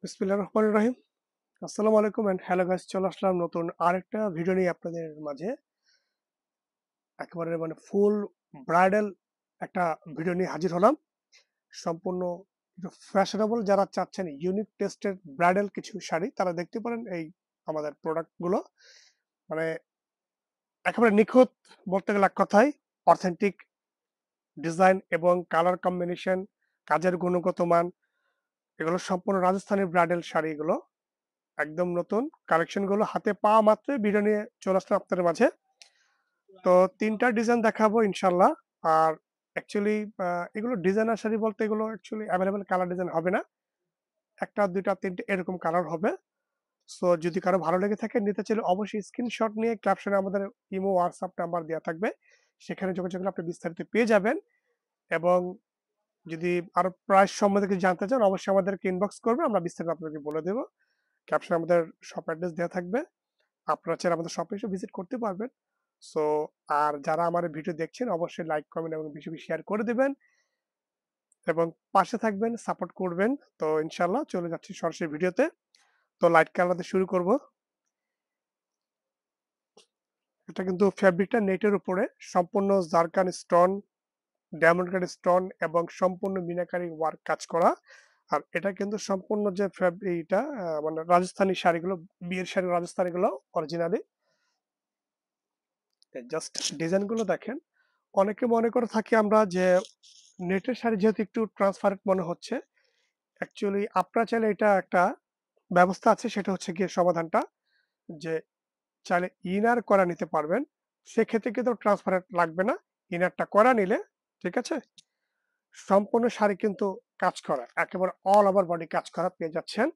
বিসমিল্লাহির রহমানির রহিম। আসসালামু আলাইকুম এন্ড হ্যালো গাইস, চলে আসলাম নতুন আরেকটা ভিডিও নিয়ে আপনাদের মাঝে। একেবারে ফুল ব্রাইডাল একটা ভিডিও নিয়ে হাজির হলাম। সম্পূর্ণ ফ্যাশনেবল যারা চাচ্ছেন ইউনিক টেস্টের ব্রাইডাল কিছু শাড়ি, তারা দেখতে পারেন এই আমাদের প্রোডাক্ট গুলো। মানে একেবারে নিখুঁত, বলতে গেলে এক কথায় অথেন্টিক ডিজাইন এবং কালার কম্বিনেশন, কাজের গুণগত মান, এগুলো সম্পূর্ণ রাজস্থানী ব্রাইডাল শাড়ি। এগুলো একদম নতুন কালেকশন গুলো হাতে পাওয়া মাত্রই ভিডিও নিয়ে চলে আসলাম আপনাদের মাঝে। তো ৩টা ডিজাইন দেখাবো ইনশাআল্লাহ। আর অ্যাকচুয়ালি এগুলো ডিজাইনার শাড়ি বলতে এগুলো অ্যাকচুয়ালি এভেলেবল কালার ডিজাইন হবে না। ১টা, ২টা, ৩টে এরকম কালার হবে। সো যদি কারো ভালো লেগে থাকে, নিতে চাইলে অবশ্যই স্ক্রিনশট নিয়ে ক্যাপশনে আমাদের ইমো, হোয়াটসঅ্যাপ নাম্বার দেওয়া থাকবে। সেখানে যোগাযোগ করলে আপনি বিস্তারিত পেয়ে যাবেন। এবং যদি আরো প্রাইস সম্বন্ধে কিছু জানতে চান, অবশ্যই আমাদেরকে ইনবক্স করবেন, আমরা বিস্তারিত আপনাকে বলে দেব। ক্যাপশনে আমাদের শপ অ্যাড্রেস দেওয়া থাকবে। আপনারা চাইলে আমাদের শপে এসে ভিজিট করতে পারবেন। সো আর যারা আমার ভিডিও দেখছেন, অবশ্যই লাইক, কমেন্ট এবং বেশি বেশি শেয়ার করে দিবেন এবং পাশে থাকবেন, সাপোর্ট করবেন। তো ইনশাআল্লাহ চলে যাচ্ছি সরাসরি ভিডিওতে। তো লাইট কালার দিয়ে শুরু করব। এটা কিন্তু ফ্যাব্রিকটা নেটের উপরে সম্পূর্ণ zircon stone, diamond cut stone এবং সম্পূর্ণ মিনাকারি ওয়ার্ক কাজ করা। আর এটা কিন্তু সম্পূর্ণ যে এইটা মানে রাজস্থানী শাড়িগুলো, বিয়ের শাড়ি রাজস্থানীগুলো অরিজিনালি। জাস্ট ডিজাইনগুলো দেখেন। অনেকে মনে করে থাকি আমরা যে নেটের শাড়ি যেহেতু একটু ট্রান্সপারেন্ট মনে হচ্ছে, অ্যাকচুয়ালি আপনারা চাইলে এটা একটা ব্যবস্থা আছে, সেটা হচ্ছে গিয়ে সমাধানটা যে চাইলে ইনার করা নিতে পারবেন। সেক্ষেত্রে কিন্তু ট্রান্সপারেন্ট লাগবে না। ইনারটা করা নিলে, ঠিক আছে, সম্পূর্ণ শাড়ি কিন্তু কাজ করা, একেবারে অল ওভার বডি কাজ করা পেয়ে যাচ্ছেন।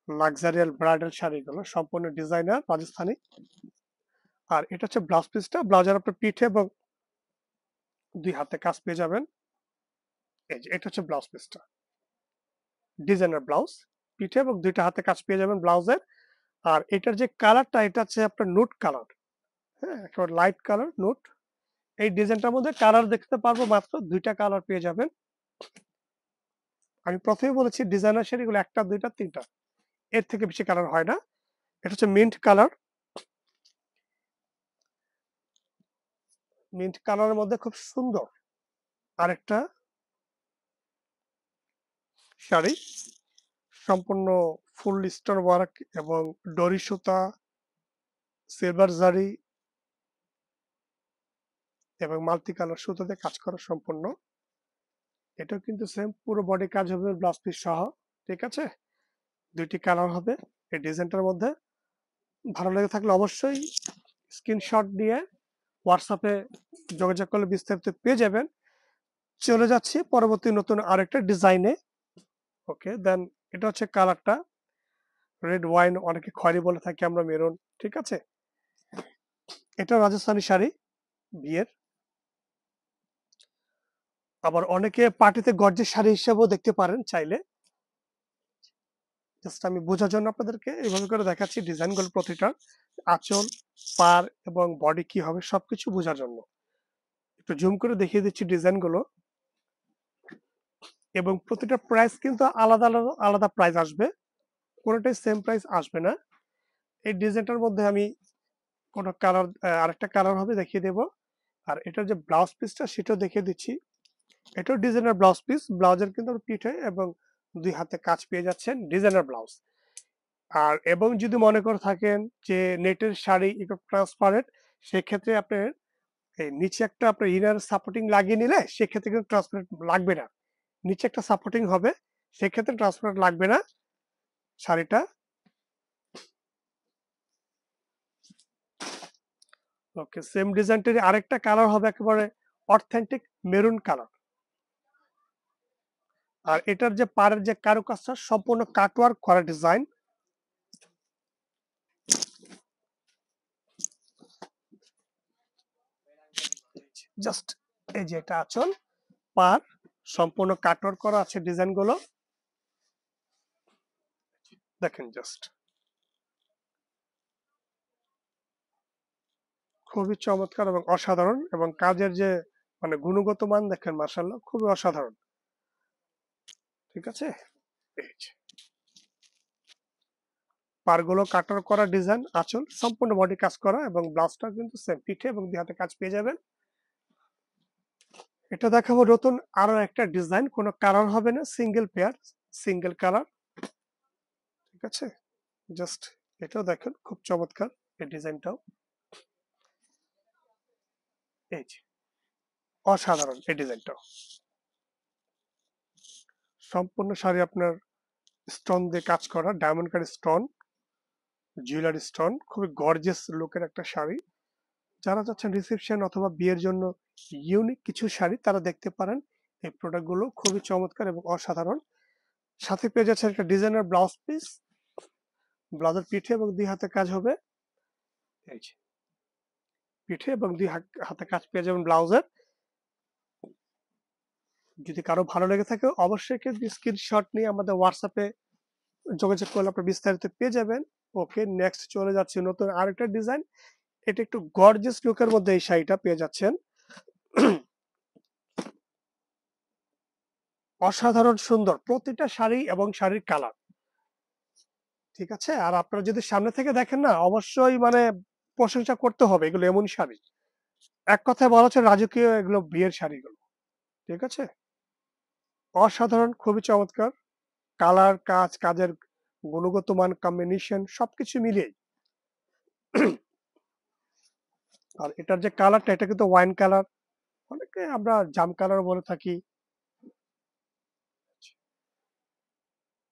লাক্সারিয়াল ব্রাইডাল শাড়িগুলো সম্পূর্ণ ডিজাইনার রাজস্থানী। আর এটা হচ্ছে ব্লাউজ পিসটা, ব্লাউজের আপনার পিঠে এবং ২ হাতে কাজ পেয়ে যাবেন। এই যে এটা হচ্ছে ব্লাউজ পিসটা, ডিজাইনার ব্লাউজ, পিঠে এবং ২টা হাতে কাজ পেয়ে যাবেন ব্লাউজের। আর এটার যে কালারটা, এটা হচ্ছে আপনার নুট কালার। হ্যাঁ, একেবারে লাইট কালার নুট। এই ডিজাইনটার মধ্যে কালার দেখতে পারবো মাত্র ২টা কালার পেয়ে যাবেন। আমি প্রথমেই বলেছি ডিজাইনার শাড়িগুলো ১টা, ২টা, ৩টা, এর থেকে বেশি কালার হয় না। এটা হচ্ছে মিন্ট কালার। মিন্ট কালারের মধ্যে খুব সুন্দর আরেকটা শাড়ি, সম্পূর্ণ ফুল স্টোন ওয়ার্ক এবং ডরি সুতা, সিলভার জারি এবং মাল্টি কালার সুতাতে কাজ করা সম্পূর্ণ। এটাও কিন্তু সেম পুরো বডি কাজ হবে ব্লাউজ পিস সহ, ঠিক আছে। ২টি কালার হবে এই ডিজাইনটার মধ্যে। ভালো লেগে থাকলে অবশ্যই স্ক্রিনশট দিয়ে হোয়াটসঅ্যাপে যোগাযোগ করলে বিস্তারিত পেয়ে যাবেন। চলে যাচ্ছি পরবর্তী নতুন আরেকটা ডিজাইনে। ওকে, দেন এটা হচ্ছে কালারটা রেড ওয়াইন, অনেকে খয়েরি বলে থাকি আমরা, মেরুন, ঠিক আছে। এটা রাজস্থানী শাড়ি বিয়ের। আবার অনেকে পার্টিতে গর্জিয়াস শাড়ি হিসেবেও দেখতে পারেন চাইলে। জাস্ট আমি বোঝার জন্য আপনাদেরকে এইভাবে করে দেখাচ্ছি ডিজাইনগুলো প্রতিটা, আঁচল, পার এবং বডি কি হবে সবকিছু বোঝার জন্য একটু জুম করে দেখিয়ে দিচ্ছি ডিজাইনগুলো। এবং প্রতিটা প্রাইস কিন্তু আলাদা আলাদা আলাদা প্রাইস আসবে, কোনোটাই সেম প্রাইস আসবে না। এই ডিজাইনটার মধ্যে আমি কোনো কালার, আরেকটা কালার হবে দেখিয়ে দেব। আর এটার যে ব্লাউজ পিসটা সেটাও দেখিয়ে দিচ্ছি। এটাও ডিজাইনার ব্লাউজ পিস, ব্লাউজের কিন্তু পিঠে এবং ২ হাতে কাজ পেয়ে যাচ্ছেন, ডিজাইনার ব্লাউজ। আর এবং যদি মনে করে থাকেন যে নেটের শাড়ি একটু ট্রান্সপারেন্ট, সেক্ষেত্রে আপনার এই নিচে একটা আপনার ইনার সাপোর্টিং লাগিয়ে নিলে সেক্ষেত্রে কিন্তু ট্রান্সপারেন্ট লাগবে না। নিচে একটা সাপোর্টিং হবে, সেক্ষেত্রে ট্রান্সপারেন্ট লাগবে না শাড়িটা। ওকে, সেম ডিজাইনটারই আরেকটা কালার হবে একেবারে অথেন্টিক মেরুন কালার। আর এটার যে পাড়ের যে কারুকাজটা সম্পূর্ণ কাটওয়ার্ক করা ডিজাইন। জাস্ট এই যে এটা আঁচল, পার সম্পূর্ণ কাটওয়ার্ক করা আছে ডিজাইনগুলো, দেখেন জাস্ট খুবই চমৎকার এবং অসাধারণ। এবং কাজের যে গুণগত মান দেখেন, মাশাআল্লাহ খুবই অসাধারণ, ঠিক আছে। এই যে পারগুলো কাটার করা ডিজাইন, আঁচল সম্পূর্ণ বডি কাজ করা এবং ব্লাউজটা কিন্তু সেম পিঠে এবং দুই হাতে কাজ পেয়ে যাবেন। এটা দেখাবো নতুন আরো একটা ডিজাইন, কোনো কালার হবে না, সিঙ্গেল পেয়ার, সিঙ্গেল কালার। ঠিক আছে, জাস্ট এটাও দেখেন খুব চমৎকার এই ডিজাইনটাও, এই যে অসাধারণ এই ডিজাইনটাও। সম্পূর্ণ শাড়ি আপনার স্টোন দিয়ে কাজ করা, diamond cut stone, jewellery stone, খুবই গর্জিয়াস লুকের একটা শাড়ি। যারা চাচ্ছেন রিসেপশন অথবা বিয়ের জন্য ইউনিক কিছু শাড়ি, তারা দেখতে পারেন এই প্রোডাক্টগুলো, খুবই চমৎকার এবং অসাধারণ। সাথে পেয়ে যাচ্ছে একটা ডিজাইনার ব্লাউজ পিস, ব্লাউজের পিঠে এবং দুই হাতে কাজ হবে, এই যে পিঠে এবং দুই হাতে কাজ পেয়ে যাবেন ব্লাউজের। যদি কারো ভালো লেগে থাকে অবশ্যই কিন্তু স্ক্রিনশট নিয়ে আমাদের হোয়াটসঅ্যাপে যোগাযোগ করলে আপনার বিস্তারিত পেয়ে যাবেন। ওকে, নেক্সট চলে যাচ্ছে নতুন আরেকটা ডিজাইন। এটা একটু গর্জিয়াস লুকের মধ্যে এই শাড়িটা পেয়ে যাচ্ছেন, অসাধারণ সুন্দর প্রতিটা শাড়ি এবং শাড়ির কালার। ঠিক আছে, আর আপনারা যদি সামনে থেকে দেখেন না, অবশ্যই মানে প্রশংসা করতে হবে, এগুলো এমন শাড়ি, এক কথায় বলা হচ্ছে রাজকীয় এগুলো বিয়ের শাড়িগুলো। ঠিক আছে, অসাধারণ, খুবই চমৎকার, কালার, কাজ, কাজের গুণগত মান, কম্বিনেশন সবকিছু মিলিয়ে। আর এটার যে কালারটা, এটা কিন্তু ওয়াইন কালার, অনেকে আমরা জাম কালার বলে থাকি।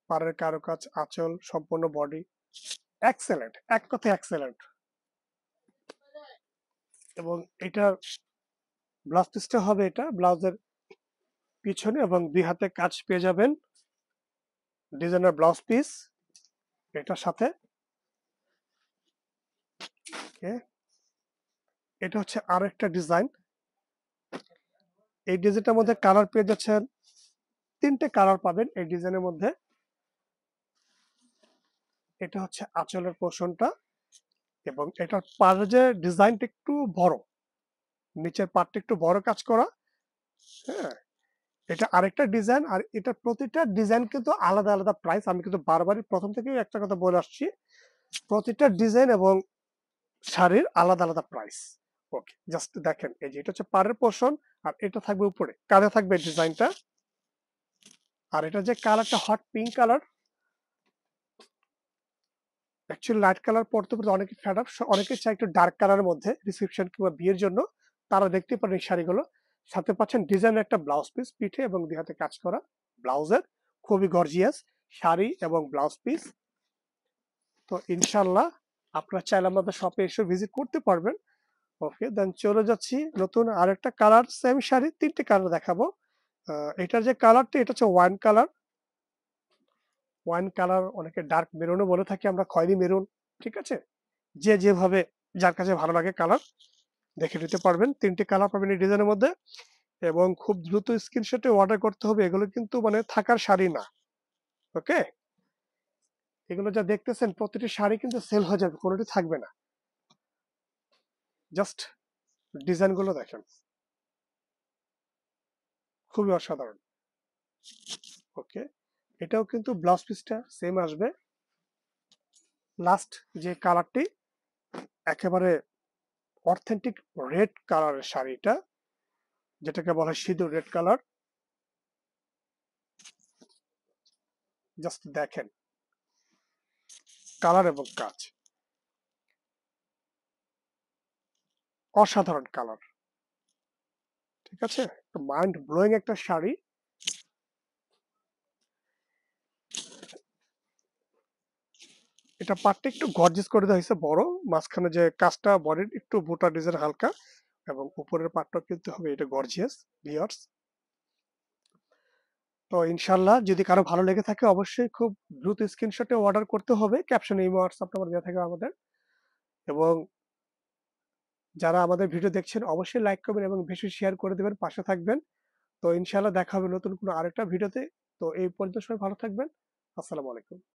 পাড়ের কারুকাজ, আঁচল, সম্পূর্ণ বডি এক্সেলেন্ট, এক কথায় এক্সেলেন্ট। এবং এটার ব্লাউজ পিসটা হবে, এটা ব্লাউজের পিছনে এবং দুই হাতে কাজ পেয়ে যাবেন, ডিজাইনার ব্লাউজ পিস এটার সাথে। এটা হচ্ছে আরো একটা ডিজাইন, এই ডিজাইনটার মধ্যে কালার পেয়ে যাচ্ছেন, তিনটে কালার পাবেন এই ডিজাইনের মধ্যে। এটা হচ্ছে আঁচলের পোর্শনটা এবং এটার পাড়ের যে ডিজাইনটা একটু বড়, নিচের পার্টটা একটু বড় কাজ করা। হ্যাঁ, এটা আরেকটা ডিজাইন, আর এটা প্রতিটা ডিজাইন কিন্তু আলাদা আলাদা প্রাইস। আমি কিন্তু বারবারই প্রথম থেকেই একটা কথা বলে আসছি, প্রতিটা ডিজাইন এবং শাড়ির আলাদা আলাদা প্রাইস। ওকে, জাস্ট দেখেন, এই যে এটা হচ্ছে পাড়ের পোর্শন, আর এটা থাকবে উপরে, কাঁধে থাকবে ডিজাইনটা। আর এটা যে কালারটা hot pink colour, actually light colour পড়তে পড়তে অনেকে ফ্যাড আপ, অনেকে চাই একটু ডার্ক কালারের মধ্যে রিসেপশন কিংবা বিয়ের জন্য, তারা দেখতে পারেন এই শাড়িগুলো। সাথে পাচ্ছেন ডিজাইন একটা ব্লাউজ পিস, পিঠে এবং দুই হাতে কাজ করা ব্লাউজের, খুবই গর্জিয়াস শাড়ি এবং ব্লাউজ পিস। তো ইনশাল্লাহ আপনারা চাইলে আমাদের শপে এসে ভিজিট করতে পারবেন। ওকে, দেন চলে যাচ্ছি নতুন আরেকটা কালার, সেম শাড়ি, তিনটে কালার দেখাবো। এটার যে কালারটা, এটা হচ্ছে ওয়াইন কালার, ওয়াইন কালার, অনেকে ডার্ক মেরুনও বলে থাকি আমরা, খয়েরি মেরুন। ঠিক আছে, যে যেভাবে যার কাছে ভালো লাগে কালার দেখে নিতে পারবেন। তিনটে কালার পাবেন এই ডিজাইনের মধ্যে, এবং খুব দ্রুত স্ক্রিনশটে অর্ডার করতে হবে, এগুলো কিন্তু মানে থাকার শাড়ি না। ওকে, এগুলো যা দেখতেছেন প্রতিটি শাড়ি কিন্তু সেল হয়ে যাবে, কোনোটি থাকবে না। জাস্ট ডিজাইনগুলো দেখেন, খুবই অসাধারণ। ওকে, এটাও কিন্তু ব্লাউজ পিসটা সেম আসবে। লাস্ট যে কালারটি একেবারে অথেন্টিক রেড কালারের শাড়িটা, যেটাকে বলা হয় সিঁদুর রেড কালার। জাস্ট দেখেন কালার এবং কাজ, অসাধারণ কালার। ঠিক আছে, মাইন্ড ব্লোয়িং একটা শাড়ি। এটা পাটটা একটু গর্জিয়াস করে দেওয়া হয়েছে, বড় মাঝখানে যে কাজটা বডির একটু বুটা ডিজাইন হালকা, এবং উপরের পাটটা কিন্তু হবে এটা গর্জিয়াস ভিউয়ার্স। তো ইনশাল্লাহ যদি কারো ভালো লেগে থাকে অবশ্যই খুব দ্রুত স্ক্রিনশটে অর্ডার করতে হবে, ক্যাপশনে ইমো হোয়াটসঅ্যাপ নাম্বার দেওয়া থাকবে আমাদের। এবং যারা আমাদের ভিডিও দেখছেন অবশ্যই লাইক করবেন এবং বেশি শেয়ার করে দেবেন, পাশে থাকবেন। তো ইনশাল্লাহ দেখা হবে নতুন কোনো আরেকটা ভিডিওতে। তো এই পর্যন্ত সবাই ভালো থাকবেন, আসসালামু আলাইকুম।